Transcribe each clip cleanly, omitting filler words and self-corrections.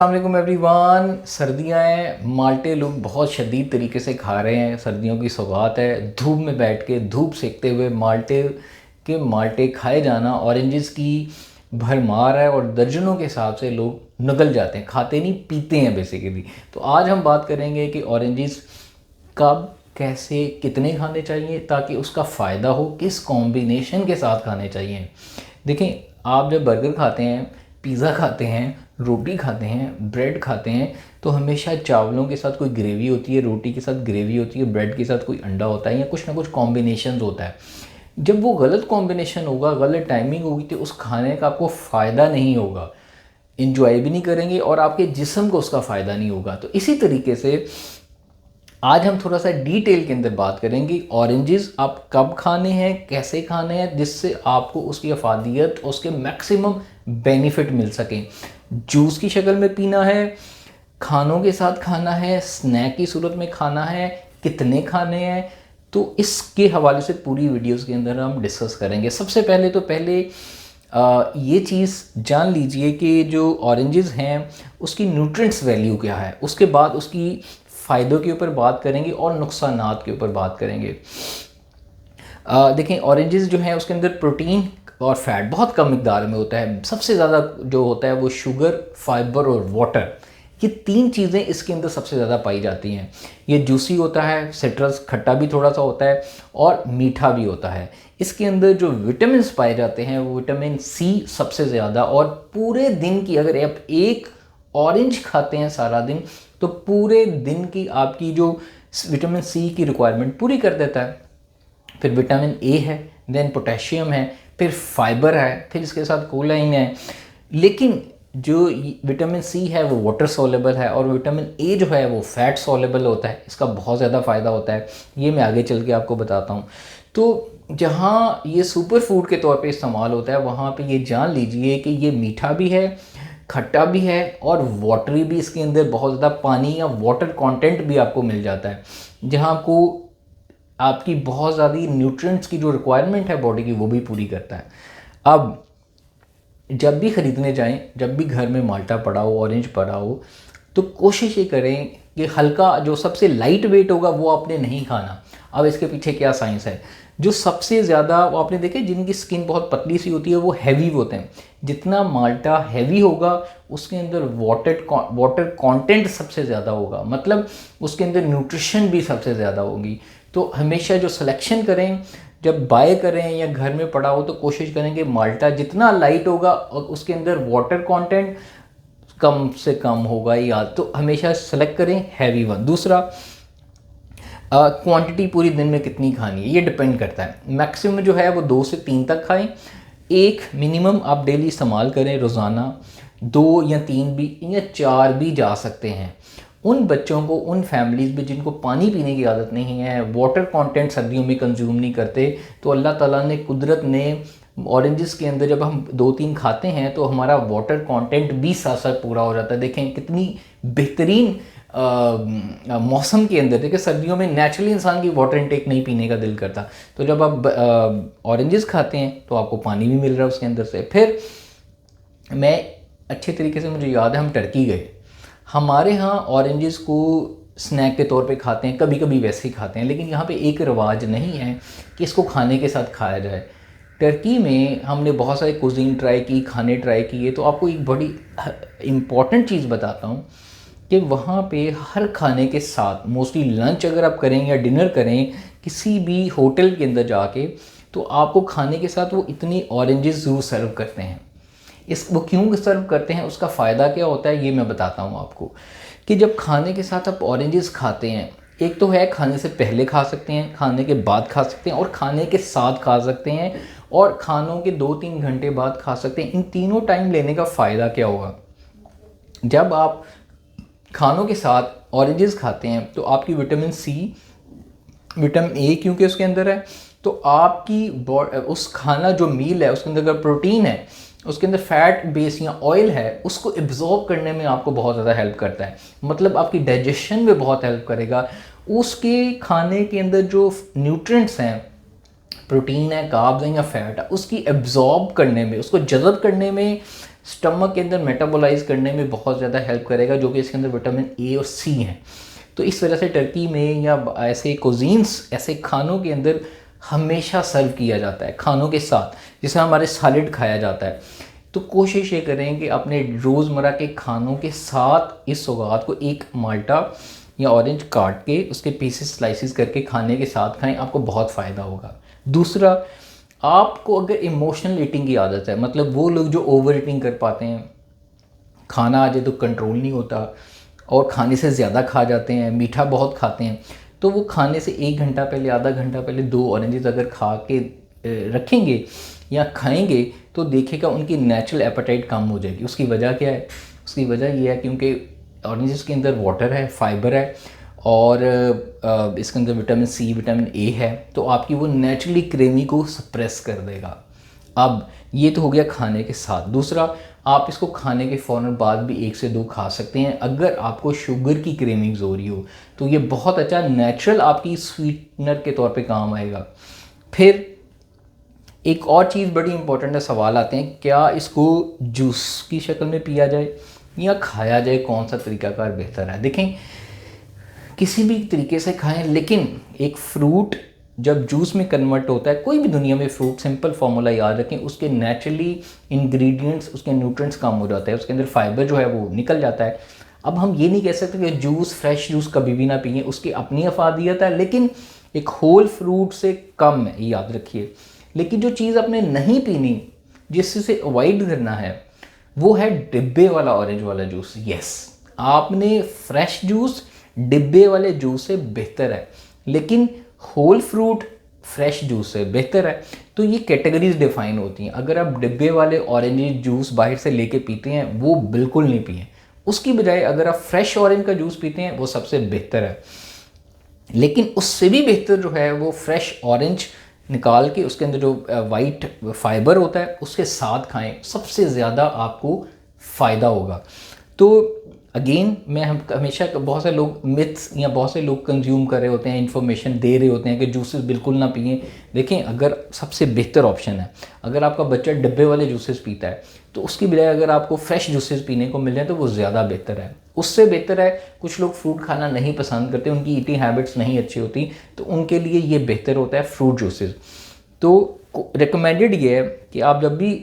अस्सलाम एवरीवन। सर्दियाँ हैं, माल्टे लोग बहुत शदीद तरीके से खा रहे हैं। सर्दियों की सौगात है, धूप में बैठ के धूप सेकते हुए माल्टे खाए जाना। ऑरेंजेस की भरमार है और दर्जनों के हिसाब से लोग नगल जाते हैं, खाते नहीं पीते हैं बेसिकली। तो आज हम बात करेंगे कि ऑरेंजेस कब, कैसे, कितने खाने चाहिए ताकि उसका फ़ायदा हो, किस कॉम्बिनेशन के साथ खाने चाहिए। देखें, आप जब बर्गर खाते हैं, पिज़्ज़ा खाते हैं, रोटी खाते हैं, ब्रेड खाते हैं, तो हमेशा चावलों के साथ कोई ग्रेवी होती है, रोटी के साथ ग्रेवी होती है, ब्रेड के साथ कोई अंडा होता है या कुछ ना कुछ कॉम्बिनेशन होता है। जब वो गलत कॉम्बिनेशन होगा, गलत टाइमिंग होगी, तो उस खाने का आपको फ़ायदा नहीं होगा, इंजॉय भी नहीं करेंगे और आपके जिस्म को उसका फ़ायदा नहीं होगा। तो इसी तरीके से आज हम थोड़ा सा डिटेल के अंदर बात करेंगे ऑरेंजेस आप कब खाने हैं, कैसे खाने हैं, जिससे आपको उसकी अफादियत, उसके मैक्सिमम बेनिफिट मिल सकें। जूस की शक्ल में पीना है, खानों के साथ खाना है, स्नैक की सूरत में खाना है, कितने खाने हैं, तो इसके हवाले से पूरी वीडियोस के अंदर हम डिस्कस करेंगे। सबसे पहले ये चीज़ जान लीजिए कि जो ऑरेंजेस हैं उसकी न्यूट्रिएंट्स वैल्यू क्या है। उसके बाद उसकी फ़ायदों के ऊपर बात करेंगे और नुकसानात के ऊपर बात करेंगे। देखें, ऑरेंजेस जो है उसके अंदर प्रोटीन और फैट बहुत कम मिकदार में होता है। सबसे ज़्यादा जो होता है वो शुगर, फाइबर और वाटर, ये तीन चीज़ें इसके अंदर सबसे ज़्यादा पाई जाती हैं। ये जूसी होता है, सिट्रस खट्टा भी थोड़ा सा होता है और मीठा भी होता है। इसके अंदर जो विटामिन पाए जाते हैं वो विटामिन सी सबसे ज़्यादा, और पूरे दिन की अगर आप एक ऑरेंज खाते हैं सारा दिन, तो पूरे दिन की आपकी जो विटामिन सी की रिक्वायरमेंट पूरी कर देता है। फिर विटामिन ए है, देन पोटेशियम है, फिर फाइबर है, फिर इसके साथ कोलाइन है। लेकिन जो विटामिन सी है वो वाटर सॉल्युबल है और विटामिन ए जो है वो फैट सॉल्युबल होता है। इसका बहुत ज़्यादा फ़ायदा होता है, ये मैं आगे चल के आपको बताता हूँ। तो जहाँ ये सुपर फूड के तौर पे इस्तेमाल होता है, वहाँ पे ये जान लीजिए कि ये मीठा भी है, खट्टा भी है और वाटरी भी। इसके अंदर बहुत ज़्यादा पानी या वाटर कंटेंट भी आपको मिल जाता है, जहाँ आपको आपकी बहुत ज़्यादा न्यूट्रिएंट्स की जो रिक्वायरमेंट है बॉडी की वो भी पूरी करता है। अब जब भी ख़रीदने जाएं, जब भी घर में माल्टा पड़ा हो, ऑरेंज पड़ा हो, तो कोशिश ये करें कि हल्का, जो सबसे लाइट वेट होगा वो आपने नहीं खाना। अब इसके पीछे क्या साइंस है। जो सबसे ज़्यादा, वो आपने देखे जिनकी स्किन बहुत पतली सी होती है वो हैवी होते हैं। जितना माल्टा हैवी होगा उसके अंदर वाटर कंटेंट सबसे ज़्यादा होगा, मतलब उसके अंदर न्यूट्रिशन भी सबसे ज़्यादा होगी। तो हमेशा जो सिलेक्शन करें, जब बाय करें या घर में पड़ा हो, तो कोशिश करें कि माल्टा जितना लाइट होगा और उसके अंदर वाटर कंटेंट कम से कम होगा, या तो हमेशा सेलेक्ट करें हैवी वन। दूसरा, क्वांटिटी पूरी दिन में कितनी खानी है ये डिपेंड करता है। मैक्सिमम जो है वो 2 से 3 तक खाएं। एक मिनिमम आप डेली इस्तेमाल करें रोज़ाना, 2 या 3 भी या 4 भी जा सकते हैं। उन बच्चों को, उन फैमिलीज़ में जिनको पानी पीने की आदत नहीं है, वाटर कंटेंट सर्दियों में कंज्यूम नहीं करते, तो अल्लाह ताला ने, कुदरत ने ऑरेंजेस के अंदर जब हम 2-3 खाते हैं तो हमारा वाटर कंटेंट भी साथ साथ पूरा हो जाता है। देखें कितनी बेहतरीन मौसम के अंदर। देखिए सर्दियों में नेचुरली इंसान की वाटर इनटेक नहीं पीने का दिल करता, तो जब आप ऑरेंजेस खाते हैं तो आपको पानी भी मिल रहा है उसके अंदर से। फिर मैं अच्छे तरीके से, मुझे याद है हम टर्की गए, हमारे यहाँ ऑरेंजेस को स्नैक के तौर पे खाते हैं, कभी कभी वैसे ही खाते हैं, लेकिन यहाँ पे एक रिवाज नहीं है कि इसको खाने के साथ खाया जाए। टर्की में हमने बहुत सारे कुजीन ट्राई की, खाने ट्राई किए, तो आपको एक बड़ी इम्पॉर्टेंट चीज़ बताता हूँ कि वहाँ पे हर खाने के साथ, मोस्टली लंच अगर आप करें या डिनर करें किसी भी होटल के अंदर जाके, तो आपको खाने के साथ वो इतनी ऑरेंजेस ज़रूर सर्व करते हैं। वो क्यों सर्व करते हैं, उसका फ़ायदा क्या होता है, ये मैं बताता हूँ आपको। कि जब खाने के साथ आप ऑरेंजेस खाते हैं, एक तो है खाने से पहले खा सकते हैं, खाने के बाद खा सकते हैं और खाने के साथ खा सकते हैं, और खानों के 2-3 घंटे बाद खा सकते हैं। इन तीनों टाइम लेने का फ़ायदा क्या होगा, जब आप खानों के साथ ऑरेंजेस खाते हैं तो आपकी विटामिन सी, विटामिन ए क्योंकि उसके अंदर है, तो आपकी उस खाना जो मील है उसके अंदर अगर प्रोटीन है, उसके अंदर फैट बेस या ऑयल है, उसको एब्जॉर्ब करने में आपको बहुत ज़्यादा हेल्प करता है। मतलब आपकी डाइजेशन में बहुत हेल्प करेगा। उसके खाने के अंदर जो न्यूट्रिएंट्स हैं, प्रोटीन है, कार्ब्स हैं या फैट है, उसकी एब्जॉर्ब करने में, उसको जज़ब करने में स्टमक के अंदर मेटाबोलाइज करने में बहुत ज़्यादा हेल्प करेगा, जो कि इसके अंदर विटामिन ए और सी हैं। तो इस वजह से टर्की में या ऐसे कुजीन्स, ऐसे खानों के अंदर हमेशा सर्व किया जाता है खानों के साथ, जिसे हमारे सैलेड खाया जाता है। तो कोशिश ये करें कि अपने रोज़मर्रा के खानों के साथ इस सौगात को एक माल्टा या ऑरेंज काट के उसके पीसेस स्लाइसिस करके खाने के साथ खाएं, आपको बहुत फ़ायदा होगा। दूसरा, आपको अगर इमोशनल ईटिंग की आदत है, मतलब वो लोग जो ओवर ईटिंग कर पाते हैं, खाना आ जाए तो कंट्रोल नहीं होता और खाने से ज़्यादा खा जाते हैं, मीठा बहुत खाते हैं, तो वो खाने से 1 घंटा पहले, आधा घंटा पहले 2 ऑरेंजेस अगर खा के रखेंगे या खाएंगे तो देखेगा उनकी नेचुरल एपेटाइट कम हो जाएगी। उसकी वजह क्या है? उसकी वजह ये है क्योंकि ऑरेंजेस के अंदर वाटर है, फाइबर है और इसके अंदर विटामिन सी, विटामिन ए है, तो आपकी वो नेचुरली क्रेमी को सप्रेस कर देगा। अब ये तो हो गया खाने के साथ। दूसरा, आप इसको खाने के फ़ौरन बाद भी 1 से 2 खा सकते हैं। अगर आपको शुगर की क्रेविंग्स हो रही हो तो ये बहुत अच्छा नेचुरल आपकी स्वीटनर के तौर पे काम आएगा। फिर एक और चीज़ बड़ी इंपॉर्टेंट है, सवाल आते हैं क्या इसको जूस की शक्ल में पिया जाए या खाया जाए, कौन सा तरीकाकार बेहतर है? देखें, किसी भी तरीके से खाएं, लेकिन एक फ्रूट जब जूस में कन्वर्ट होता है, कोई भी दुनिया में फ्रूट, सिंपल फार्मूला याद रखें, उसके नेचुरली इंग्रेडिएंट्स, उसके न्यूट्रिएंट्स कम हो जाता है, उसके अंदर फाइबर जो है वो निकल जाता है। अब हम ये नहीं कह सकते कि जूस, फ्रेश जूस कभी भी ना पिएं, उसकी अपनी अफादियत है, लेकिन एक होल फ्रूट से कम है, ये याद रखिए। लेकिन जो चीज़ आपने नहीं पीनी, जिससे अवॉइड करना है, वो है डिब्बे वाला ऑरेंज वाला जूस। यस, आपने फ्रेश जूस डिब्बे वाले जूस से बेहतर है, लेकिन होल फ्रूट फ्रेश जूस से बेहतर है। तो ये कैटेगरीज डिफाइन होती हैं। अगर आप डिब्बे वाले ऑरेंज जूस बाहर से लेके पीते हैं, वो बिल्कुल नहीं पिए। उसकी बजाय अगर आप फ्रेश ऑरेंज का जूस पीते हैं, वो सबसे बेहतर है। लेकिन उससे भी बेहतर जो है वो फ्रेश ऑरेंज निकाल के उसके अंदर जो वाइट फाइबर होता है उसके साथ खाएं, सबसे ज़्यादा आपको फ़ायदा होगा। तो अगेन, मैं हमेशा, बहुत से लोग मिथ्स या बहुत से लोग कंज्यूम कर रहे होते हैं, इन्फॉर्मेशन दे रहे होते हैं कि जूसेस बिल्कुल ना पिएं। देखें, अगर सबसे बेहतर ऑप्शन है, अगर आपका बच्चा डब्बे वाले जूसेस पीता है तो उसकी बजाय अगर आपको फ्रेश जूसेस पीने को मिल जाए तो वो ज़्यादा बेहतर है। उससे बेहतर है, कुछ लोग फ्रूट खाना नहीं पसंद करते, उनकी ईटिंग हैबिट्स नहीं अच्छी होती, तो उनके लिए ये बेहतर होता है फ्रूट जूसेस। तो रिकमेंडेड ये है कि आप जब भी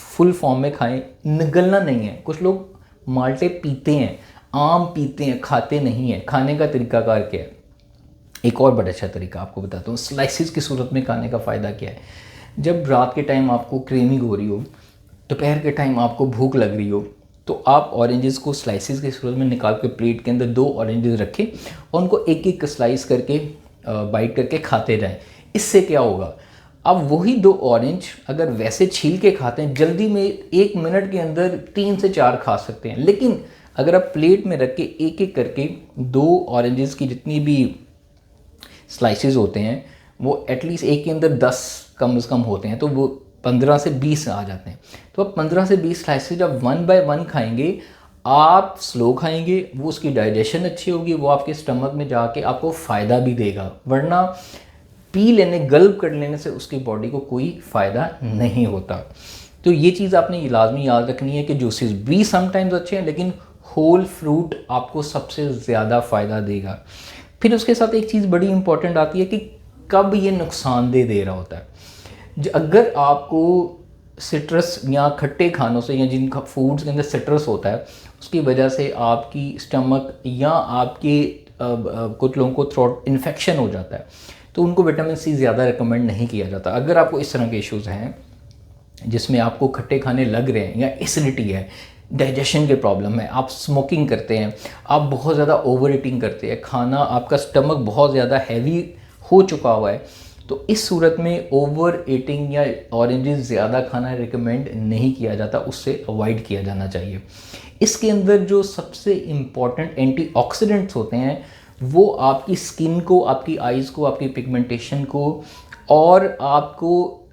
फुल फॉर्म में खाएं, निगलना नहीं है। कुछ लोग माल्टे पीते हैं, आम पीते हैं, खाते नहीं हैं। खाने का तरीकाकार क्या है? एक और बड़ा अच्छा तरीका आपको बताता हूँ। स्लाइसिस की सूरत में खाने का फ़ायदा क्या है? जब रात के टाइम आपको क्रेविंग हो रही हो, दोपहर के टाइम आपको भूख लग रही हो, तो आप ऑरेंजेस को स्लाइसिस की सूरत में निकाल के प्लेट के अंदर 2 ऑरेंजेस रखें और उनको एक एक स्लाइस करके बाइट करके खाते जाएं। इससे क्या होगा? अब वही 2 ऑरेंज अगर वैसे छील के खाते हैं, जल्दी में 1 मिनट के अंदर 3 से 4 खा सकते हैं। लेकिन अगर आप प्लेट में रख के एक एक करके 2 ऑरेंजेस की जितनी भी स्लाइसेस होते हैं, वो एटलीस्ट एक के अंदर 10 कम से कम होते हैं, तो वो 15 से 20 आ जाते हैं। तो आप 15 से 20 स्लाइसेस जब 1 बाय 1 खाएंगे, आप स्लो खाएंगे, वो उसकी डाइजेशन अच्छी होगी, वो आपके स्टमक में जाके आपको फ़ायदा भी देगा। वरना पी लेने, गल्प कर लेने से उसकी बॉडी को कोई फ़ायदा नहीं होता। तो ये चीज़ आपने लाजमी याद रखनी है कि जूसेस भी समटाइम्स अच्छे हैं, लेकिन होल फ्रूट आपको सबसे ज़्यादा फ़ायदा देगा। फिर उसके साथ एक चीज़ बड़ी इंपॉर्टेंट आती है कि कब ये नुकसानदेह दे रहा होता है। अगर आपको सिट्रस या खट्टे खानों से या जिन फूड्स के अंदर सिट्रस होता है, उसकी वजह से आपकी स्टमक या आपके कुछ लोगों को थ्रोट इन्फेक्शन हो जाता है, तो उनको विटामिन सी ज़्यादा रिकमेंड नहीं किया जाता। अगर आपको इस तरह के इश्यूज़ हैं जिसमें आपको खट्टे खाने लग रहे हैं, या एसिडिटी है, डाइजेशन के प्रॉब्लम है, आप स्मोकिंग करते हैं, आप बहुत ज़्यादा ओवर ईटिंग करते हैं, खाना आपका स्टमक बहुत ज़्यादा हैवी हो चुका हुआ है, तो इस सूरत में ओवर ईटिंग या ऑरेंजेस ज़्यादा खाना रिकमेंड नहीं किया जाता, उससे अवॉइड किया जाना चाहिए। इसके अंदर जो सबसे इम्पॉर्टेंट एंटीऑक्सीडेंट्स होते हैं, वो आपकी स्किन को, आपकी आइज़ को, आपकी पिगमेंटेशन को और आपको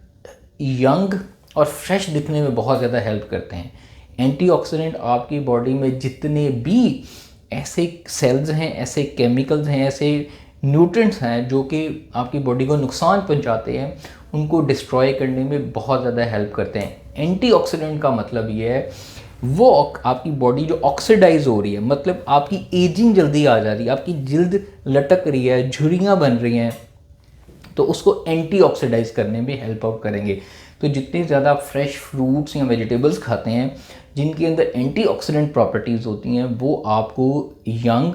यंग और फ्रेश दिखने में बहुत ज़्यादा हेल्प करते हैं। एंटीऑक्सीडेंट आपकी बॉडी में जितने भी ऐसे सेल्स हैं, ऐसे केमिकल्स हैं, ऐसे न्यूट्रिएंट्स हैं जो कि आपकी बॉडी को नुकसान पहुंचाते हैं, उनको डिस्ट्रॉय करने में बहुत ज़्यादा हेल्प करते हैं। एंटीऑक्सीडेंट का मतलब ये है वो आपकी बॉडी जो ऑक्सीडाइज हो रही है, मतलब आपकी एजिंग जल्दी आ जा रही है, आपकी जिल्द लटक रही है, झुर्रियाँ बन रही हैं, तो उसको एंटीऑक्सीडाइज करने में हेल्प आउट करेंगे। तो जितने ज़्यादा फ्रेश फ्रूट्स या वेजिटेबल्स खाते हैं जिनके अंदर एंटीऑक्सीडेंट प्रॉपर्टीज़ होती हैं, वो आपको यंग,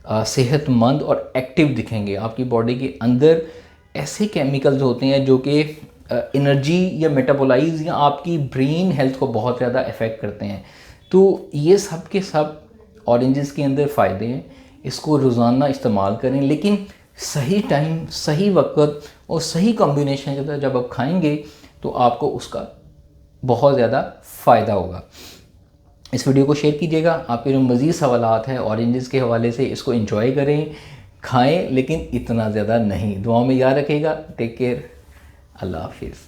सेहतमंद और एक्टिव दिखेंगे। आपकी बॉडी के अंदर ऐसे केमिकल्स होते हैं जो कि एनर्जी या मेटाबोलाइज या आपकी ब्रेन हेल्थ को बहुत ज़्यादा इफ़ेक्ट करते हैं। तो ये सब के सब ऑरेंजेस के अंदर फ़ायदे हैं। इसको रोज़ाना इस्तेमाल करें, लेकिन सही टाइम, सही वक्त और सही कॉम्बिनेशन के साथ जब आप खाएंगे तो आपको उसका बहुत ज़्यादा फ़ायदा होगा। इस वीडियो को शेयर कीजिएगा। आपके जो मज़ीद सवालात हैं ऑरेंजेस के हवाले से, इसको एंजॉय करें, खाएं, लेकिन इतना ज़्यादा नहीं। दुआओं में याद रखिएगा। Take care. अल्लाह हाफिज़।